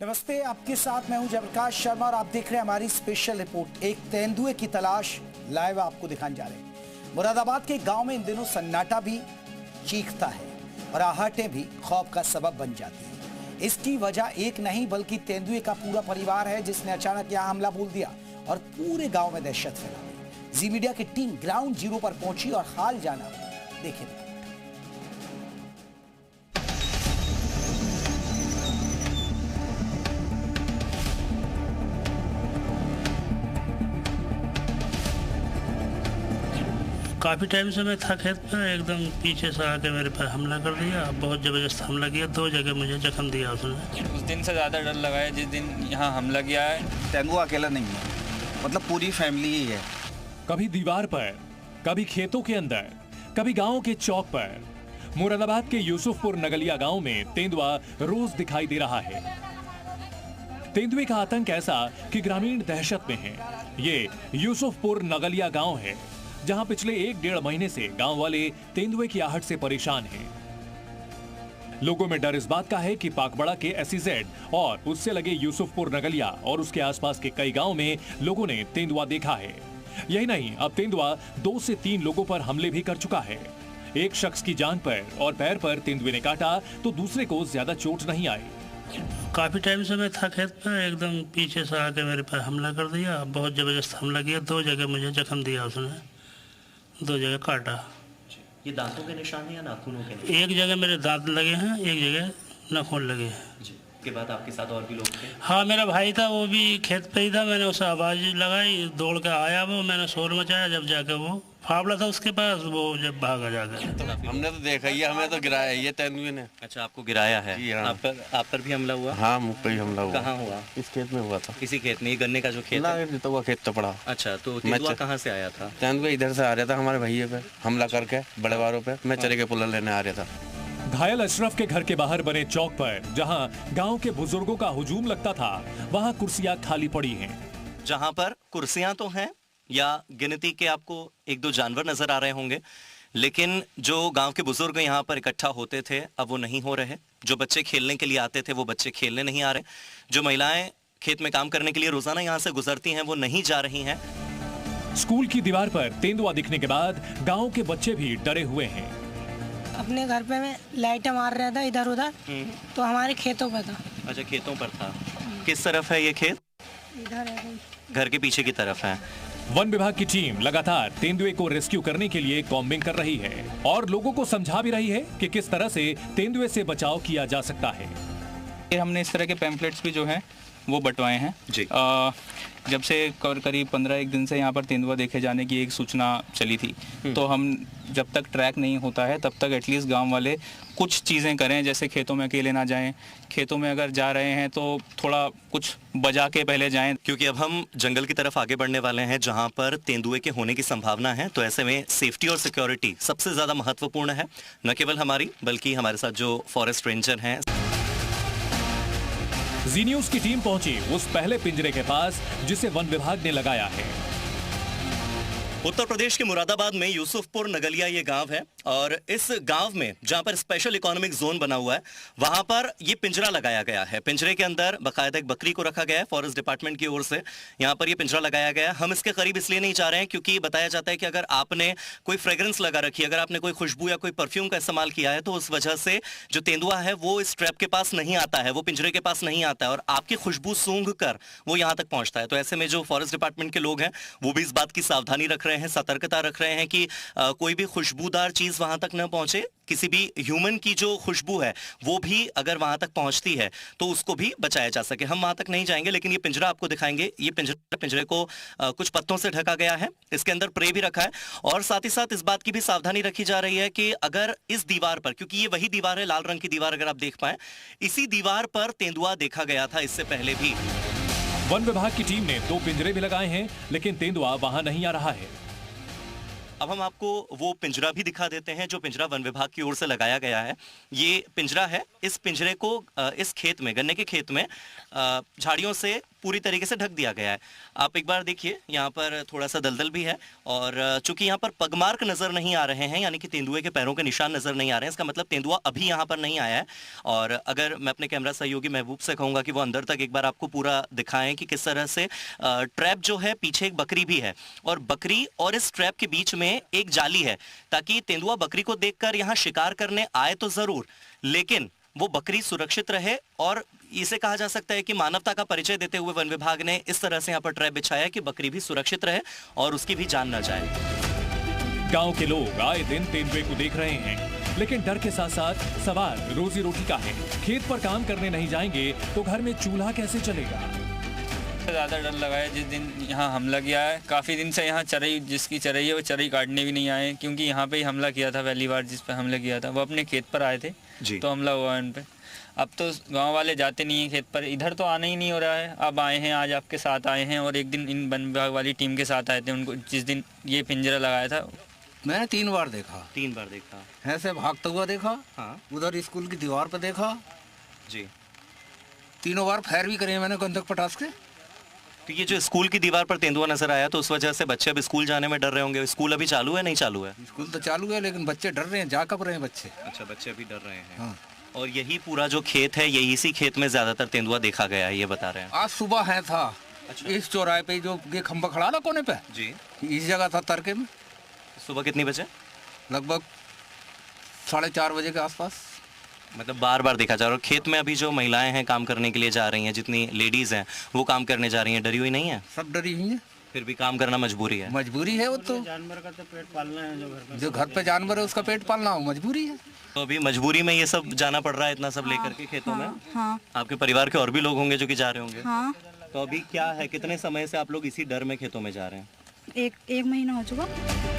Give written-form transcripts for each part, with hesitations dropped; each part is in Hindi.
नमस्ते, आपके साथ मैं हूं जयप्रकाश शर्मा और आप देख रहे हैं हमारी स्पेशल रिपोर्ट। एक तेंदुए की तलाश लाइव आपको दिखाने जा रहे हैं। मुरादाबाद के गांव में इन दिनों सन्नाटा भी चीखता है और आहटें भी खौफ का सबब बन जाती है। इसकी वजह एक नहीं बल्कि तेंदुए का पूरा परिवार है, जिसने अचानक यहां हमला बोल दिया और पूरे गांव में दहशत फैला दी। जी मीडिया की टीम ग्राउंड जीरो पर पहुंची और हाल जाना। देखिए काफ़ी टाइम से मैं था खेत में, एकदम पीछे से आके मेरे पर हमला कर दिया। बहुत ज़बरदस्त हमला किया, 2 जगह मुझे जख्म दिया उसने। उस दिन से ज़्यादा डर लगा है जिस दिन यहाँ हमला किया है। तेंदुआ अकेला नहीं है, मतलब पूरी फैमिली ही है। कभी दीवार पर, कभी खेतों के अंदर, कभी गांव के चौक पर। मुरादाबाद के यूसुफपुर नगलिया गांव में तेंदुआ रोज दिखाई दे रहा है। तेंदुए का आतंक ऐसा कि ग्रामीण दहशत में हैं। ये यूसुफपुर नगलिया गांव है, जहां पिछले 1-1.5 महीने से गांव वाले तेंदुए की आहट से परेशान हैं। लोगों में डर इस बात का है कि पाकबड़ा के एसईजेड और उससे लगे यूसुफपुर नगलिया और उसके आसपास के कई गांव में लोगों ने तेंदुआ देखा है। यही नहीं, अब तेंदुआ 2 से 3 लोगों पर हमले भी कर चुका है। एक शख्स की जांग पर और पैर पर तेंदुए ने काटा तो दूसरे को ज्यादा चोट नहीं आई। काफ़ी टाइम से मैं था खेत में, एकदम पीछे से आके मेरे पर हमला कर दिया। बहुत ज़बरदस्त हमला किया, 2 जगह मुझे जख्म दिया उसने, 2 जगह काटा। ये दांतों के निशान है या नाखूनों के निशान? एक जगह मेरे दांत लगे हैं, एक जगह नाखून लगे हैं। जी। के बाद आपके साथ और भी लोग थे? हाँ, मेरा भाई था, वो भी खेत पे ही था। मैंने उसे आवाज़ लगाई, दौड़ के आया वो, मैंने शोर मचाया। जब जाके वो फावड़ा था उसके पास, वो जब भागा जाकर। हमने तो देखा ही है, हमें तो गिराया ही है तेंदुए ने। अच्छा, आपको गिराया है? जी हाँ। आप पर भी हमला हुआ? हाँ, मुझ पर ही हमला हुआ। कहाँ हुआ? इस खेत में हुआ था। किसी खेत में? ये गन्ने का जो खेत है? तो वो खेत तो पड़ा। अच्छा, तो तेंदुआ कहाँ से आया था? तेंदुआ इधर से आ रहा था, हमारे भैया पे हमला करके, बड़े वारों पे। मैं चरे के पुल्ला लेने आ रहा था। घायल अशरफ के घर के बाहर बने चौक पर जहां गांव के बुजुर्गों का हुजूम लगता था, वहां कुर्सियां खाली पड़ी हैं। जहाँ पर कुर्सियां तो हैं, या गिनती के आपको 1-2 जानवर नजर आ रहे होंगे, लेकिन जो गांव के बुजुर्ग यहाँ पर इकट्ठा होते थे अब वो नहीं हो रहे। जो बच्चे खेलने के लिए आते थे वो बच्चे खेलने नहीं आ रहे। जो महिलाएं खेत में काम करने के लिए रोजाना यहाँ से गुजरती हैं वो नहीं जा रही हैं। स्कूल की दीवार पर तेंदुआ दिखने के बाद गांव के बच्चे भी डरे हुए हैं। अपने घर पे मैं लाइटें मार रहा था इधर उधर, तो हमारे खेतों पे था। अच्छा, खेतों पर था। किस तरफ है ये खेत? इधर है, घर के पीछे की तरफ है। वन विभाग की टीम लगातार तेंदुए को रेस्क्यू करने के लिए कॉम्बिंग कर रही है और लोगों को समझा भी रही है कि किस तरह से तेंदुए से बचाव किया जा सकता है। हमने इस तरह के पैम्पलेट्स भी जो हैं वो बंटवाए हैं जी। जब से करीब 15 दिन से यहाँ पर तेंदुआ देखे जाने की एक सूचना चली थी, तो हम जब तक ट्रैक नहीं होता है तब तक एटलीस्ट गांव वाले कुछ चीज़ें करें। जैसे खेतों में अकेले ना जाएं, खेतों में अगर जा रहे हैं तो थोड़ा कुछ बजा के पहले जाएं। क्योंकि अब हम जंगल की तरफ आगे बढ़ने वाले हैं जहां पर तेंदुए के होने की संभावना है, तो ऐसे में सेफ्टी और सिक्योरिटी सबसे ज़्यादा महत्वपूर्ण है, न केवल हमारी बल्कि हमारे साथ जो फॉरेस्ट रेंजर हैं। जी न्यूज की टीम पहुंची उस पहले पिंजरे के पास जिसे वन विभाग ने लगाया है। उत्तर प्रदेश के मुरादाबाद में यूसुफपुर नगलिया ये गांव है और इस गांव में जहां पर स्पेशल इकोनॉमिक जोन बना हुआ है वहां पर ये पिंजरा लगाया गया है। पिंजरे के अंदर बाकायदा एक बकरी को रखा गया है। फॉरेस्ट डिपार्टमेंट की ओर से यहां पर ये पिंजरा लगाया गया है। हम इसके करीब इसलिए नहीं जा रहे हैं क्योंकि बताया जाता है कि अगर आपने कोई फ्रेग्रेंस लगा रखी है, अगर आपने कोई खुशबू या कोई परफ्यूम का इस्तेमाल किया है, तो उस वजह से जो तेंदुआ है वो इस ट्रैप के पास नहीं आता है, वो पिंजरे के पास नहीं आता है और आपकी खुशबू सूंघ कर वो यहाँ तक पहुंचता है। तो ऐसे में जो फॉरेस्ट डिपार्टमेंट के लोग हैं वो भी इस बात की सावधानी रख रहे हैं, सतर्कता रख रहे हैं कि कोई भी खुशबूदार चीज वहां तक न पहुंचे। किसी भी ह्यूमन की जो खुशबू है वो भी अगर वहां तक पहुंचती है तो उसको भी बचाया जा सके। हम वहां तक नहीं जाएंगे, लेकिन ये पिंजरा आपको दिखाएंगे। ये पिंजरे को कुछ पत्तों से ढका गया है, इसके अंदर प्रे भी रखा है और साथ ही साथ इस बात की भी सावधानी रखी जा रही है कि अगर इस दीवार पर, क्योंकि ये वही दीवार है, लाल रंग की दीवार, अगर आप देख पाए, इसी दीवार पर तेंदुआ देखा गया था इससे पहले भी। वन विभाग की टीम ने 2 पिंजरे भी लगाए हैं, लेकिन तेंदुआ वहां नहीं आ रहा है। अब हम आपको वो पिंजरा भी दिखा देते हैं जो पिंजरा वन विभाग की ओर से लगाया गया है। ये पिंजरा है। इस पिंजरे को इस खेत में, गन्ने के खेत में झाड़ियों से पूरी तरीके से ढक दिया गया है। आप एक बार देखिए, यहाँ पर थोड़ा सा दलदल भी है और चूंकि यहाँ पर पगमार्क नजर नहीं आ रहे हैं, यानी कि तेंदुए के पैरों के निशान नजर नहीं आ रहे हैं, इसका मतलब तेंदुआ अभी यहाँ पर नहीं आया है। और अगर मैं अपने कैमरा सहयोगी महबूब से कहूंगा कि वो अंदर तक एक बार आपको पूरा दिखाएं कि किस तरह से ट्रैप जो है, पीछे एक बकरी भी है और बकरी और इस ट्रैप के बीच में एक जाली है, ताकि तेंदुआ बकरी को देखकर यहाँ शिकार करने आए तो जरूर, लेकिन वो बकरी सुरक्षित रहे। और इसे कहा जा सकता है कि मानवता का परिचय देते हुए वन विभाग ने इस तरह से यहाँ पर ट्रैप बिछाया कि बकरी भी सुरक्षित रहे और उसकी भी जान न जाए। गांव के लोग आए दिन तेंदुए को देख रहे हैं, लेकिन डर के साथ साथ सवाल रोजी रोटी का है। खेत पर काम करने नहीं जाएंगे तो घर में चूल्हा कैसे चलेगा? ज़्यादा डर लगा है जिस दिन यहाँ हमला किया है। काफ़ी दिन से यहाँ चरई, जिसकी चरई है वो चरई काटने भी नहीं आए, क्योंकि यहाँ पे ही हमला किया था। पहली बार जिस पर हमला किया था वो अपने खेत पर आए थे जी। तो हमला हुआ उन पे। अब तो गांव वाले जाते नहीं हैं खेत पर, इधर तो आना ही नहीं हो रहा है। अब आए हैं, आज आपके साथ आए हैं और एक दिन इन वन विभाग वाली टीम के साथ आए थे। उनको जिस दिन ये पिंजरा लगाया था, मैंने 3 बार देखा। 3 बार देखा, ऐसे भागता हुआ देखा, हाँ उधर स्कूल की दीवार पर देखा, जी। तीनों बार फायर भी करे मैंने गंधक पटास के। तो ये जो स्कूल की दीवार पर तेंदुआ नजर आया, तो उस वजह से बच्चे अब स्कूल जाने में डर रहे होंगे। स्कूल अभी चालू है, नहीं चालू है? स्कूल तो चालू है लेकिन बच्चे डर रहे हैं, जा कब रहे हैं बच्चे। अच्छा, बच्चे अभी डर रहे हैं। हाँ। और यही पूरा जो खेत है, यही इसी खेत में ज्यादातर तेंदुआ देखा गया है, ये बता रहे हैं। आज सुबह है था। अच्छा। इस चौराहे पे जो ये खंबा खड़ा था कोने पे जी, इस जगह था तड़के में। सुबह कितनी बजे? लगभग 4:30 बजे के आसपास। मतलब बार बार देखा जा रहा है। और खेत में अभी जो महिलाएं हैं काम करने के लिए जा रही हैं, जितनी लेडीज हैं वो काम करने जा रही हैं, डरी हुई नहीं है? सब डरी हुई है, फिर भी काम करना मजबूरी है। मजबूरी है। वो तो जानवर का तो पेट पालना है, जो घर पे जानवर है उसका पेट पालना हो मजबूरी है। तो अभी मजबूरी में ये सब जाना पड़ रहा है, इतना सब लेकर के खेतों में। हाँ। आपके परिवार के और भी लोग होंगे जो कि जा रहे होंगे। हाँ। तो अभी क्या है, कितने समय से आप लोग इसी डर में खेतों में जा रहे हैं? एक महीना हो चुका।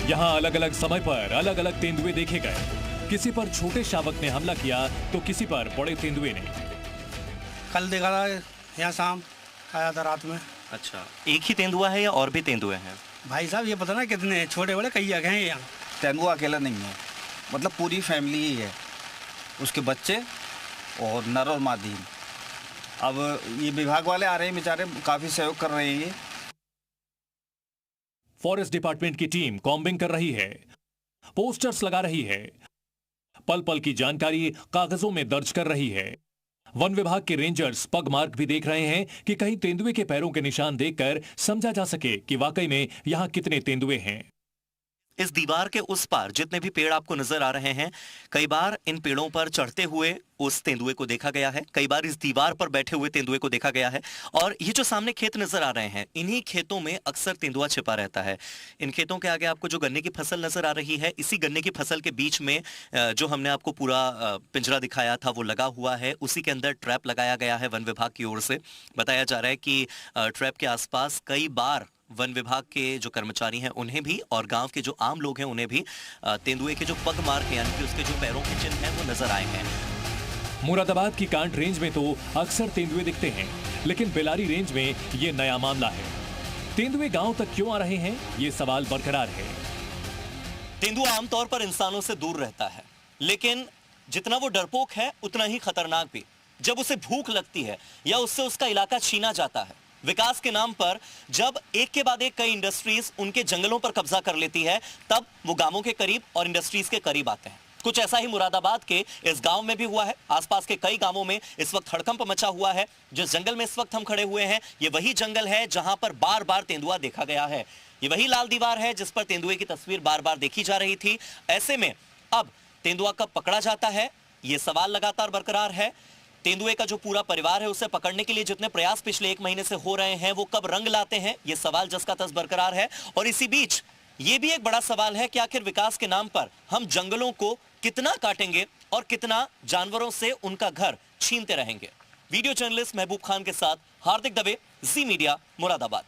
यहाँ अलग अलग समय पर अलग अलग तेंदुए देखे गए। किसी पर छोटे शावक ने हमला किया तो किसी पर बड़े तेंदुए ने। कल देखा था यहाँ शाम आया था रात में। अच्छा, एक ही तेंदुआ है या और भी तेंदुए हैं? भाई साहब ये पता ना कितने छोटे बड़े कई जगह हैं यहाँ। तेंदुआ अकेला नहीं है, मतलब पूरी फैमिली ही है, उसके बच्चे और नर और मादी। अब ये विभाग वाले आ रहे हैं, बेचारे काफ़ी सहयोग कर रहे हैं। ये फॉरेस्ट डिपार्टमेंट की टीम कॉम्बिंग कर रही है, पोस्टर्स लगा रही है, पल पल की जानकारी कागजों में दर्ज कर रही है। वन विभाग के रेंजर्स पग मार्क भी देख रहे हैं कि कहीं तेंदुए के पैरों के निशान देखकर समझा जा सके कि वाकई में यहां कितने तेंदुए हैं। इस दीवार के उस पार जितने भी पेड़ आपको नजर आ रहे हैं, कई बार इन पेड़ों पर चढ़ते हुए उस तेंदुए को देखा गया है, कई बार इस दीवार पर बैठे हुए तेंदुए को देखा गया है। और ये जो सामने खेत नजर आ रहे हैं, इन्हीं खेतों में अक्सर तेंदुआ छिपा रहता है। इन खेतों के आगे आपको जो गन्ने की फसल नजर आ रही है, इसी गन्ने की फसल के बीच में जो हमने आपको पूरा पिंजरा दिखाया था वो लगा हुआ है। उसी के अंदर ट्रैप लगाया गया है वन विभाग की ओर से। बताया जा रहा है कि ट्रैप के आसपास कई बार वन विभाग के जो कर्मचारी हैं उन्हें भी और गांव के जो आम लोग हैं उन्हें भी तेंदुए के जो पग मार्क हैं, यानी कि उसके जो पैरों के चिन्ह हैं वो नजर आए हैं। मुरादाबाद की कांट रेंज में तो अक्सर तेंदुए दिखते हैं, लेकिन बेलारी रेंज में ये नया मामला है। तेंदुए गांव तक क्यों आ रहे हैं, ये सवाल बरकरार है। तेंदुआ आमतौर पर इंसानों से दूर रहता है, लेकिन जितना वो डरपोक है उतना ही खतरनाक भी। जब उसे भूख लगती है या उससे उसका इलाका छीना जाता है, विकास के नाम पर जब एक के बाद एक कई इंडस्ट्रीज उनके जंगलों पर कब्जा कर लेती है, तब वो गांवों के करीब और इंडस्ट्रीज के करीब आते हैं। कुछ ऐसा ही मुरादाबाद के इस गांव में भी हुआ है। आसपास के कई गांवों में इस वक्त हड़कंप मचा हुआ है। जिस जंगल में इस वक्त हम खड़े हुए हैं, ये वही जंगल है जहां पर बार बार तेंदुआ देखा गया है। ये वही लाल दीवार है जिस पर तेंदुए की तस्वीर बार बार देखी जा रही थी। ऐसे में अब तेंदुआ कब पकड़ा जाता है, ये सवाल लगातार बरकरार है। तेंदुए का जो पूरा परिवार है उसे पकड़ने के लिए जितने प्रयास पिछले 1 महीने से हो रहे हैं, वो कब रंग लाते हैं, ये सवाल जस का तस बरकरार है। और इसी बीच ये भी एक बड़ा सवाल है कि आखिर विकास के नाम पर हम जंगलों को कितना काटेंगे और कितना जानवरों से उनका घर छीनते रहेंगे। वीडियो जर्नलिस्ट महबूब खान के साथ हार्दिक दवे, जी मीडिया, मुरादाबाद।